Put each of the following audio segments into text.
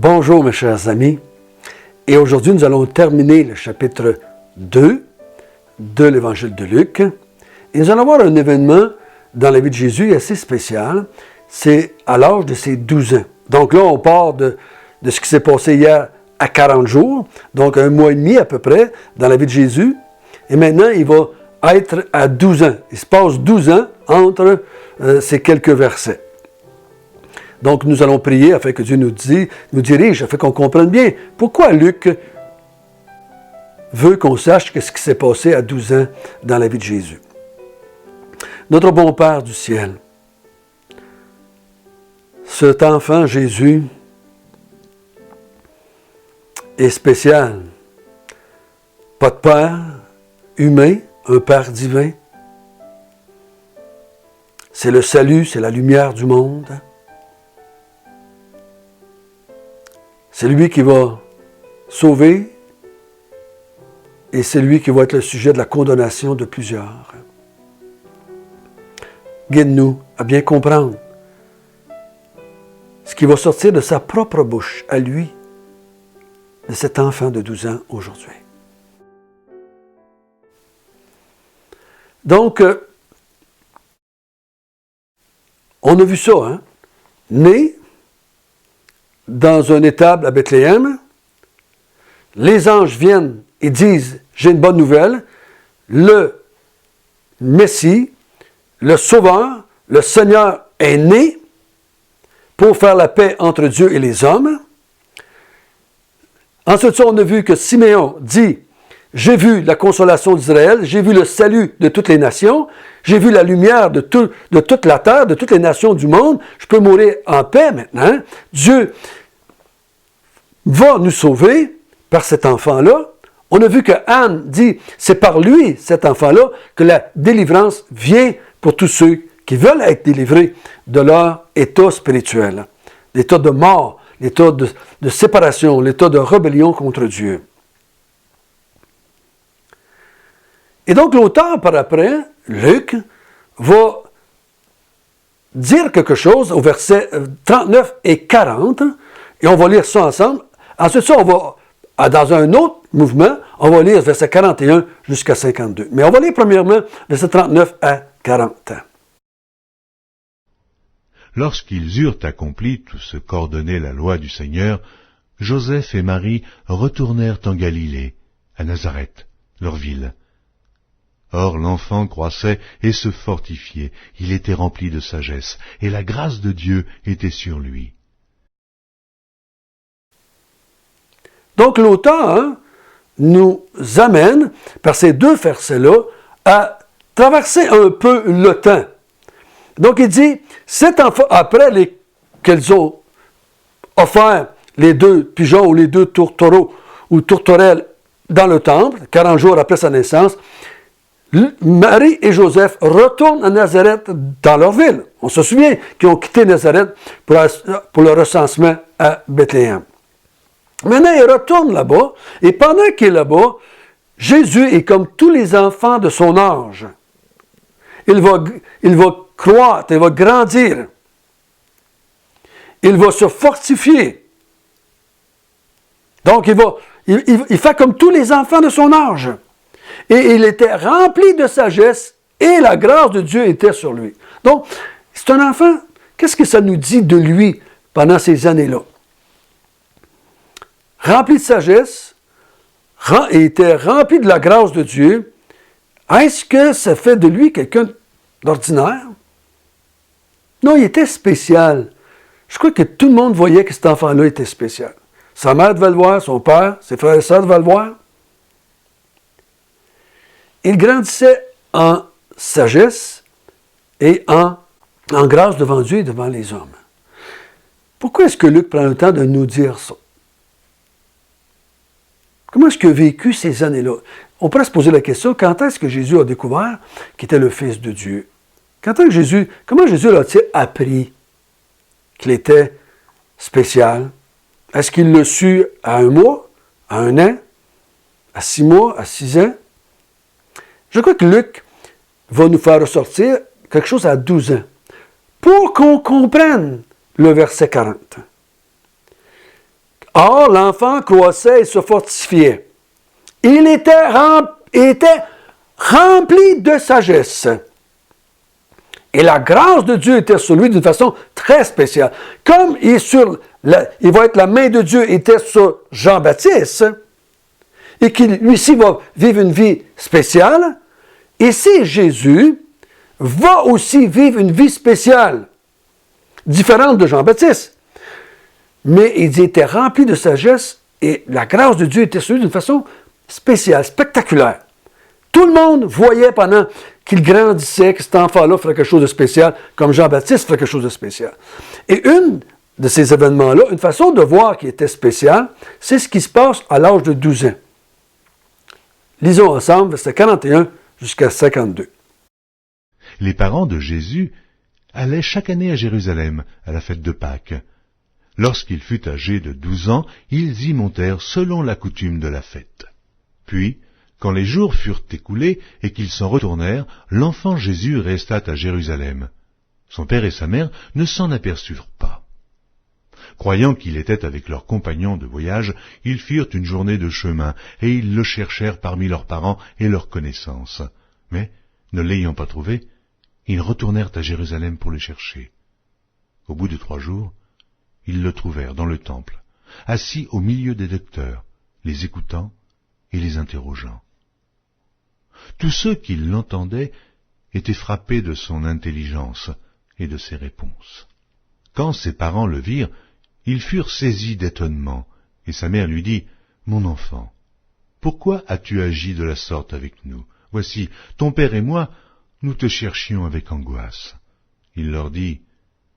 Bonjour mes chers amis, et aujourd'hui nous allons terminer le chapitre 2 de l'Évangile de Luc. Et nous allons voir un événement dans la vie de Jésus assez spécial, c'est à l'âge de ses 12 ans. Donc là on part de ce qui s'est passé hier à 40 jours, donc un mois et demi à peu près dans la vie de Jésus, et maintenant il va être à 12 ans. Il se passe 12 ans entre ces quelques versets. Donc, nous allons prier afin que Dieu nous dirige, afin qu'on comprenne bien pourquoi Luc veut qu'on sache ce qui s'est passé à 12 ans dans la vie de Jésus. Notre bon Père du ciel, cet enfant Jésus est spécial. Pas de père humain, un Père divin. C'est le salut, c'est la lumière du monde. C'est lui qui va sauver et c'est lui qui va être le sujet de la condamnation de plusieurs. Guide-nous à bien comprendre ce qui va sortir de sa propre bouche, à lui, de cet enfant de 12 ans aujourd'hui. Donc, on a vu ça, hein? Né dans un étable à Bethléem, les anges viennent et disent « J'ai une bonne nouvelle, le Messie, le Sauveur, le Seigneur est né pour faire la paix entre Dieu et les hommes. » Ensuite, on a vu que Siméon dit « J'ai vu la consolation d'Israël, j'ai vu le salut de toutes les nations, j'ai vu la lumière de toute la terre, de toutes les nations du monde, je peux mourir en paix maintenant. Dieu va nous sauver par cet enfant-là. » On a vu que Anne dit, c'est par lui, cet enfant-là, que la délivrance vient pour tous ceux qui veulent être délivrés de leur état spirituel, l'état de mort, l'état de séparation, l'état de rébellion contre Dieu. Et donc l'auteur, par après, Luc, va dire quelque chose au verset 39 et 40, et on va lire ça ensemble. Ensuite, ça, on va, dans un autre mouvement, on va lire verset 41 jusqu'à 52. Mais on va lire premièrement verset 39 à 40. Lorsqu'ils eurent accompli tout ce qu'ordonnait la loi du Seigneur, Joseph et Marie retournèrent en Galilée, à Nazareth, leur ville. Or l'enfant croissait et se fortifiait, il était rempli de sagesse, et la grâce de Dieu était sur lui. Donc l'auteur nous amène, par ces deux versets-là, à traverser un peu le temps. Donc il dit, cet enfant, après qu'elles ont offert les deux pigeons ou les deux tourtereaux ou tourterelles dans le temple, 40 jours après sa naissance, Marie et Joseph retournent à Nazareth dans leur ville. On se souvient qu'ils ont quitté Nazareth pour le recensement à Bethléem. Maintenant, il retourne là-bas, et pendant qu'il est là-bas, Jésus est comme tous les enfants de son âge. Il va croître, il va grandir. Il va se fortifier. Donc, il fait comme tous les enfants de son âge. Et il était rempli de sagesse, et la grâce de Dieu était sur lui. Donc, c'est un enfant, qu'est-ce que ça nous dit de lui pendant ces années-là? Rempli de sagesse, il était rempli de la grâce de Dieu. Est-ce que ça fait de lui quelqu'un d'ordinaire? Non, il était spécial. Je crois que tout le monde voyait que cet enfant-là était spécial. Sa mère devait le voir, son père, ses frères et sœurs devaient le voir. Il grandissait en sagesse et en grâce devant Dieu et devant les hommes. Pourquoi est-ce que Luc prend le temps de nous dire ça? Comment est-ce qu'il a vécu ces années-là? On pourrait se poser la question, quand est-ce que Jésus a découvert qu'il était le Fils de Dieu? Comment Jésus l'a-t-il appris qu'il était spécial? Est-ce qu'il l'a su à 1 mois, à 1 an, à 6 mois, à 6 ans? Je crois que Luc va nous faire ressortir quelque chose à 12 ans pour qu'on comprenne le verset 40. Or, l'enfant croissait et se fortifiait. Il était rempli de sagesse. Et la grâce de Dieu était sur lui d'une façon très spéciale. Comme il va être la main de Dieu était sur Jean-Baptiste, et qu'il, lui-ci, va vivre une vie spéciale, ici, Jésus va aussi vivre une vie spéciale, différente de Jean-Baptiste. Mais il était rempli de sagesse, et la grâce de Dieu était sur lui d'une façon spéciale, spectaculaire. Tout le monde voyait pendant qu'il grandissait que cet enfant-là ferait quelque chose de spécial, comme Jean-Baptiste ferait quelque chose de spécial. Et une de ces événements-là, une façon de voir qui était spéciale, c'est ce qui se passe à l'âge de 12 ans. Lisons ensemble, verset 41 jusqu'à 52. Les parents de Jésus allaient chaque année à Jérusalem, à la fête de Pâques. Lorsqu'il fut âgé de 12 ans, ils y montèrent selon la coutume de la fête. Puis, quand les jours furent écoulés et qu'ils s'en retournèrent, l'enfant Jésus resta à Jérusalem. Son père et sa mère ne s'en aperçurent pas. Croyant qu'il était avec leurs compagnons de voyage, ils firent une journée de chemin, et ils le cherchèrent parmi leurs parents et leurs connaissances. Mais, ne l'ayant pas trouvé, ils retournèrent à Jérusalem pour le chercher. Au bout de 3 jours, ils le trouvèrent dans le temple, assis au milieu des docteurs, les écoutant et les interrogeant. Tous ceux qui l'entendaient étaient frappés de son intelligence et de ses réponses. Quand ses parents le virent, ils furent saisis d'étonnement, et sa mère lui dit, « Mon enfant, pourquoi as-tu agi de la sorte avec nous? Voici, ton père et moi, nous te cherchions avec angoisse. » Il leur dit,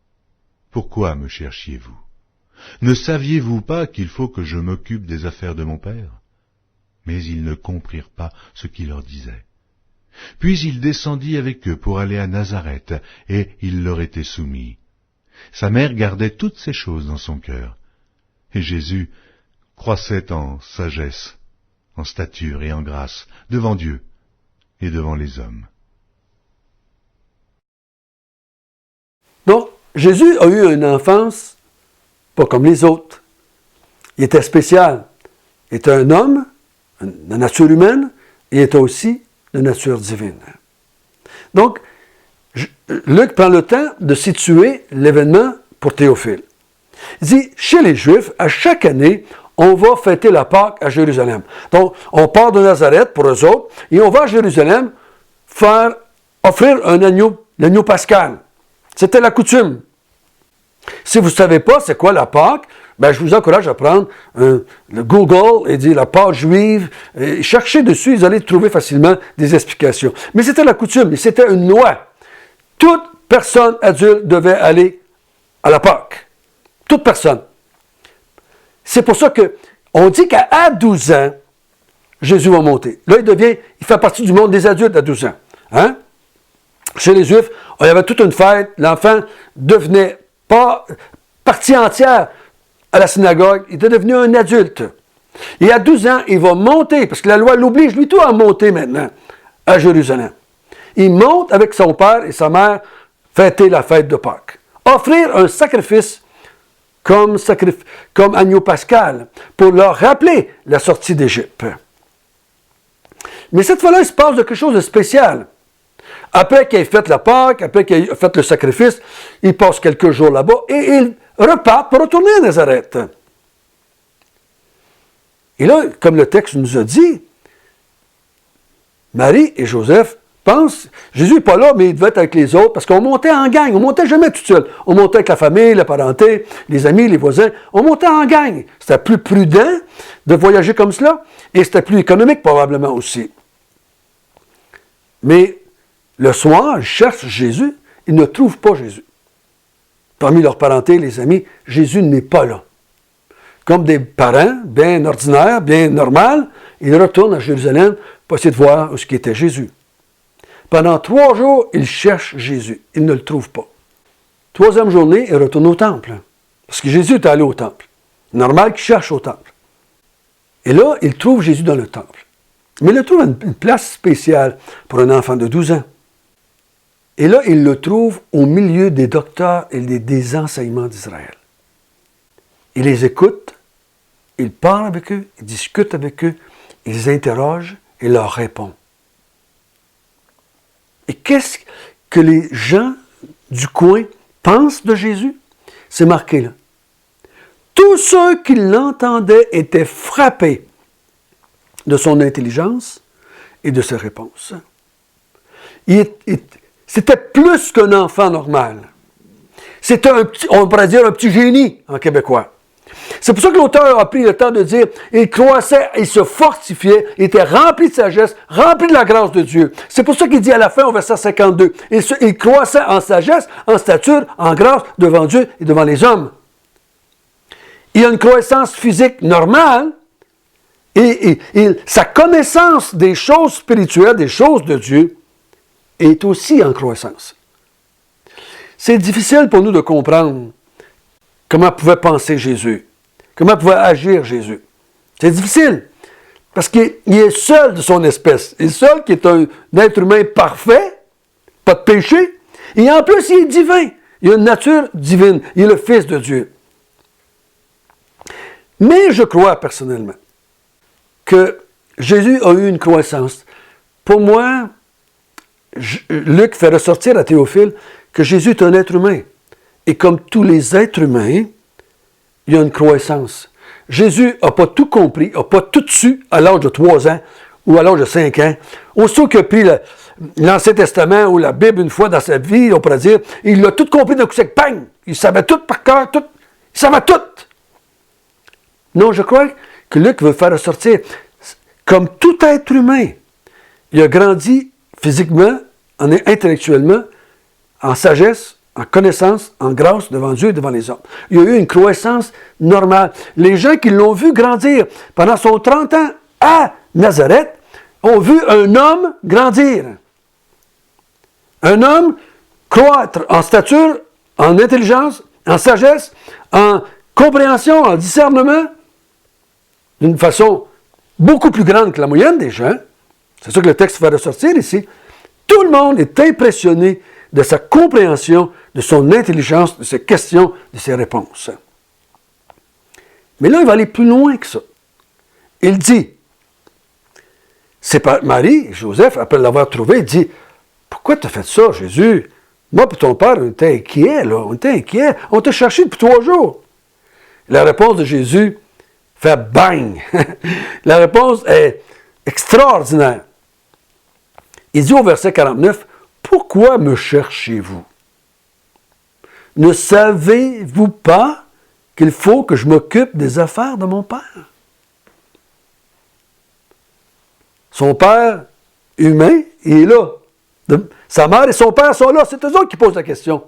« Pourquoi me cherchiez-vous? Ne saviez-vous pas qu'il faut que je m'occupe des affaires de mon père? » Mais ils ne comprirent pas ce qu'il leur disait. Puis il descendit avec eux pour aller à Nazareth, et il leur était soumis. Sa mère gardait toutes ces choses dans son cœur. Et Jésus croissait en sagesse, en stature et en grâce, devant Dieu et devant les hommes. Donc, Jésus a eu une enfance pas comme les autres. Il était spécial. Il était un homme, de nature humaine, et il était aussi de nature divine. Donc, Luc prend le temps de situer l'événement pour Théophile. Il dit, chez les Juifs, à chaque année, on va fêter la Pâque à Jérusalem. Donc, on part de Nazareth pour eux autres, et on va à Jérusalem offrir un agneau, l'agneau pascal. C'était la coutume. Si vous ne savez pas c'est quoi la Pâque, ben, je vous encourage à prendre le Google et dire la Pâque juive. Et cherchez dessus, vous allez trouver facilement des explications. Mais c'était la coutume, et c'était une loi. Toute personne adulte devait aller à la Pâque. Toute personne. C'est pour ça qu'on dit qu'à 12 ans, Jésus va monter. Là, il fait partie du monde des adultes à 12 ans. Hein? Chez les Juifs, il y avait toute une fête. L'enfant devenait pas partie entière à la synagogue. Il était devenu un adulte. Et à 12 ans, il va monter, parce que la loi l'oblige, lui, tout à monter maintenant à Jérusalem. Il monte avec son père et sa mère fêter la fête de Pâques. Offrir un sacrifice comme agneau pascal pour leur rappeler la sortie d'Égypte. Mais cette fois-là, il se passe quelque chose de spécial. Après qu'il ait fait la Pâque, après qu'il ait fait le sacrifice, il passe quelques jours là-bas et il repart pour retourner à Nazareth. Et là, comme le texte nous a dit, Marie et Joseph pensent, Jésus n'est pas là, mais il devait être avec les autres, parce qu'on montait en gang, on ne montait jamais tout seul. On montait avec la famille, la parenté, les amis, les voisins, on montait en gang. C'était plus prudent de voyager comme cela, et c'était plus économique probablement aussi. Mais le soir, ils cherchent Jésus, ils ne trouvent pas Jésus. Parmi leurs parentés, les amis, Jésus n'est pas là. Comme des parents, bien ordinaires, bien normaux, ils retournent à Jérusalem pour essayer de voir où était Jésus. Pendant 3 jours, ils cherchent Jésus. Ils ne le trouvent pas. 3e journée, ils retournent au temple. Parce que Jésus est allé au temple. Normal qu'ils cherchent au temple. Et là, ils trouvent Jésus dans le temple. Mais ils le trouvent à une place spéciale pour un enfant de 12 ans. Et là, ils le trouvent au milieu des docteurs et des enseignements d'Israël. Il les écoute il parle avec eux, il discute avec eux, il les interroge et leur répond. Et qu'est-ce que les gens du coin pensent de Jésus? C'est marqué là. Tous ceux qui l'entendaient étaient frappés de son intelligence et de ses réponses. C'était plus qu'un enfant normal. C'était on pourrait dire un petit génie en québécois. C'est pour ça que l'auteur a pris le temps de dire, il croissait, il se fortifiait, il était rempli de sagesse, rempli de la grâce de Dieu. C'est pour ça qu'il dit à la fin, au verset 52, il croissait en sagesse, en stature, en grâce devant Dieu et devant les hommes. Il a une croissance physique normale et sa connaissance des choses spirituelles, des choses de Dieu, est aussi en croissance. C'est difficile pour nous de comprendre comment pouvait penser Jésus, comment pouvait agir Jésus. C'est difficile, parce qu'il est seul de son espèce. Il est seul qui est un être humain parfait, pas de péché, et en plus il est divin. Il a une nature divine, il est le Fils de Dieu. Mais je crois personnellement que Jésus a eu une croissance. Pour moi, Luc fait ressortir à Théophile que Jésus est un être humain. Et comme tous les êtres humains, il y a une croissance. Jésus n'a pas tout compris, n'a pas tout su à l'âge de 3 ans ou à l'âge de 5 ans. Aussitôt qu'il a pris l'Ancien Testament ou la Bible une fois dans sa vie, on pourrait dire, il a tout compris d'un coup sec, bang! Il savait tout par cœur, tout. Il savait tout! Non, je crois que Luc veut faire ressortir, comme tout être humain, il a grandi physiquement, intellectuellement, en sagesse, en connaissance, en grâce devant Dieu et devant les hommes. Il y a eu une croissance normale. Les gens qui l'ont vu grandir pendant son 30 ans à Nazareth ont vu un homme grandir. Un homme croître en stature, en intelligence, en sagesse, en compréhension, en discernement, d'une façon beaucoup plus grande que la moyenne des gens. C'est ça que le texte fait ressortir ici. Tout le monde est impressionné de sa compréhension, de son intelligence, de ses questions, de ses réponses. Mais là, il va aller plus loin que ça. Il dit, c'est pas Marie, Joseph, après l'avoir trouvé, il dit, pourquoi tu as fait ça, Jésus? Moi et ton père, on était inquiets, là. On était inquiets. On t'a cherché depuis 3 jours. La réponse de Jésus fait bang. La réponse est extraordinaire. Il dit au verset 49, « Pourquoi me cherchez-vous? Ne savez-vous pas qu'il faut que je m'occupe des affaires de mon père? » Son père humain, il est là. Sa mère et son père sont là. C'est eux autres qui posent la question.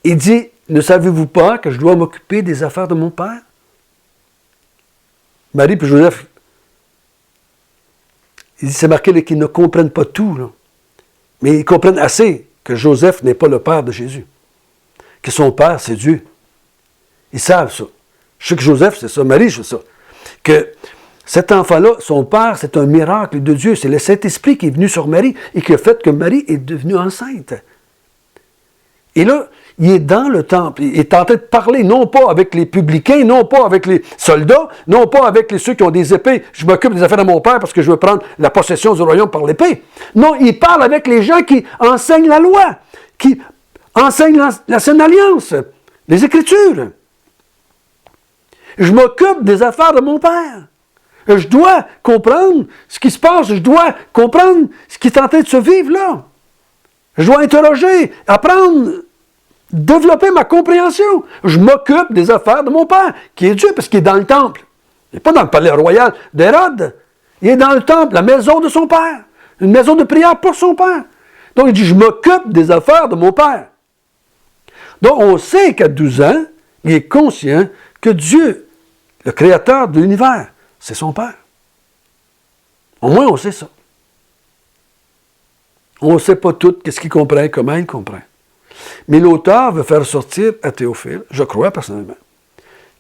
Il dit, « Ne savez-vous pas que je dois m'occuper des affaires de mon père? » Marie et Joseph, il dit, c'est marqué qu'ils ne comprennent pas tout, là. Mais ils comprennent assez que Joseph n'est pas le père de Jésus. Que son père, c'est Dieu. Ils savent ça. Je sais que Joseph, c'est ça. Marie, c'est ça. Que cet enfant-là, son père, c'est un miracle de Dieu. C'est le Saint-Esprit qui est venu sur Marie et qui a fait que Marie est devenue enceinte. Et là, il est dans le temple. Il est en train de parler, non pas avec les publicains, non pas avec les soldats, non pas avec ceux qui ont des épées. Je m'occupe des affaires de mon père parce que je veux prendre la possession du royaume par l'épée. Non, il parle avec les gens qui enseignent la loi, qui enseignent l'ancienne alliance, les Écritures. Je m'occupe des affaires de mon père. Je dois comprendre ce qui se passe. Je dois comprendre ce qui est en train de se vivre là. Je dois interroger, apprendre, développer ma compréhension. Je m'occupe des affaires de mon père, qui est Dieu, parce qu'il est dans le temple. Il n'est pas dans le palais royal d'Hérode. Il est dans le temple, la maison de son père. Une maison de prière pour son père. Donc il dit, je m'occupe des affaires de mon père. Donc on sait qu'à 12 ans, il est conscient que Dieu, le créateur de l'univers, c'est son père. Au moins on sait ça. On ne sait pas tout ce qu'il comprend, comment il comprend. Mais l'auteur veut faire sortir à Théophile, je crois personnellement,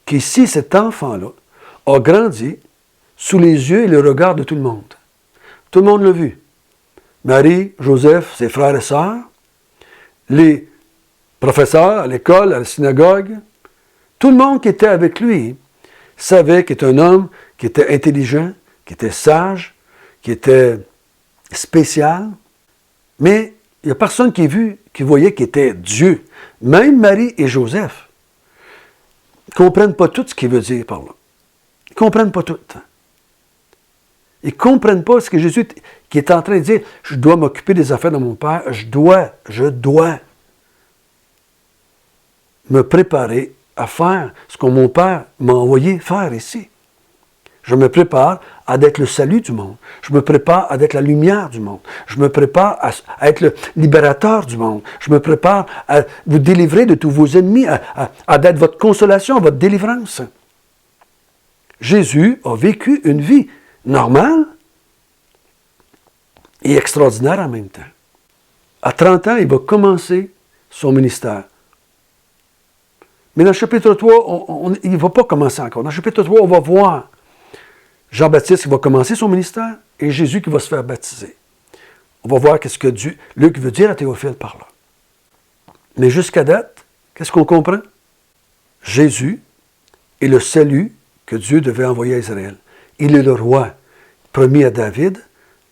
qu'ici, cet enfant-là a grandi sous les yeux et le regard de tout le monde. Tout le monde l'a vu. Marie, Joseph, ses frères et sœurs, les professeurs à l'école, à la synagogue, tout le monde qui était avec lui savait qu'il était un homme qui était intelligent, qui était sage, qui était spécial, mais il n'y a personne qui voyait qu'il était Dieu. Même Marie et Joseph ne comprennent pas tout ce qu'il veut dire par là. Ils ne comprennent pas tout. Ils ne comprennent pas ce que Jésus qui est en train de dire. Je dois m'occuper des affaires de mon Père. Je dois me préparer à faire ce que mon Père m'a envoyé faire ici. Je me prépare à être le salut du monde. Je me prépare à être la lumière du monde. Je me prépare à être le libérateur du monde. Je me prépare à vous délivrer de tous vos ennemis, à être votre consolation, votre délivrance. Jésus a vécu une vie normale et extraordinaire en même temps. À 30 ans, il va commencer son ministère. Mais dans le chapitre 3, il ne va pas commencer encore. Dans le chapitre 3, on va voir Jean-Baptiste qui va commencer son ministère et Jésus qui va se faire baptiser. On va voir qu'est-ce que Luc veut dire à Théophile par là. Mais jusqu'à date, qu'est-ce qu'on comprend? Jésus est le salut que Dieu devait envoyer à Israël. Il est le roi promis à David,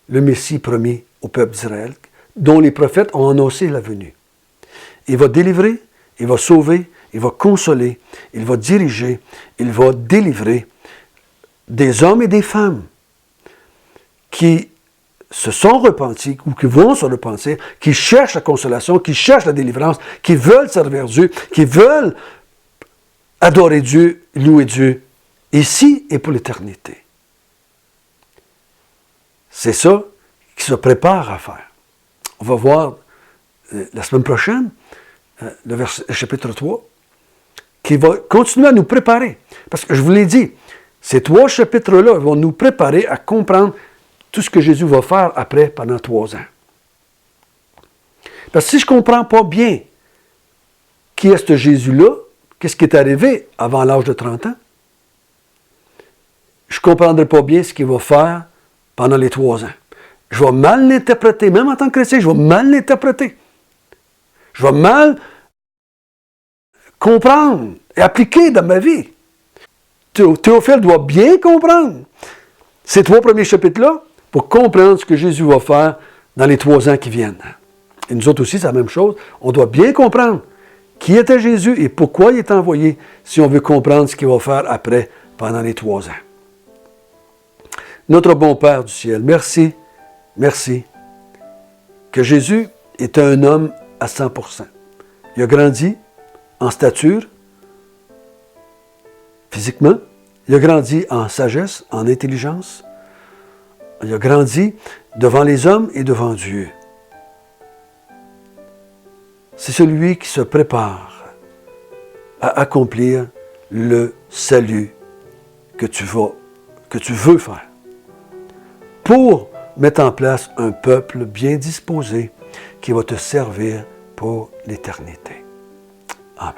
le Messie promis au peuple d'Israël, dont les prophètes ont annoncé la venue. Il va délivrer, il va sauver, il va consoler, il va diriger, il va délivrer des hommes et des femmes qui se sont repentis ou qui vont se repentir, qui cherchent la consolation, qui cherchent la délivrance, qui veulent servir Dieu, qui veulent adorer Dieu, louer Dieu, ici et pour l'éternité. C'est ça qui se prépare à faire. On va voir la semaine prochaine, le chapitre 3, qui va continuer à nous préparer. Parce que je vous l'ai dit, ces 3 chapitres-là vont nous préparer à comprendre tout ce que Jésus va faire après, pendant 3 ans. Parce que si je ne comprends pas bien qui est ce Jésus-là, qu'est-ce qui est arrivé avant l'âge de 30 ans, je ne comprendrai pas bien ce qu'il va faire pendant les 3 ans. Je vais mal l'interpréter, même en tant que chrétien, je vais mal l'interpréter. Je vais mal comprendre et appliquer dans ma vie. Théophile doit bien comprendre ces 3 premiers chapitres-là pour comprendre ce que Jésus va faire dans les 3 ans qui viennent. Et nous autres aussi, c'est la même chose. On doit bien comprendre qui était Jésus et pourquoi il est envoyé si on veut comprendre ce qu'il va faire après, pendant les 3 ans. Notre bon Père du ciel, merci, merci que Jésus était un homme à 100%. Il a grandi en stature, physiquement, il a grandi en sagesse, en intelligence, il a grandi devant les hommes et devant Dieu. C'est celui qui se prépare à accomplir le salut que tu veux faire, pour mettre en place un peuple bien disposé qui va te servir pour l'éternité. Amen.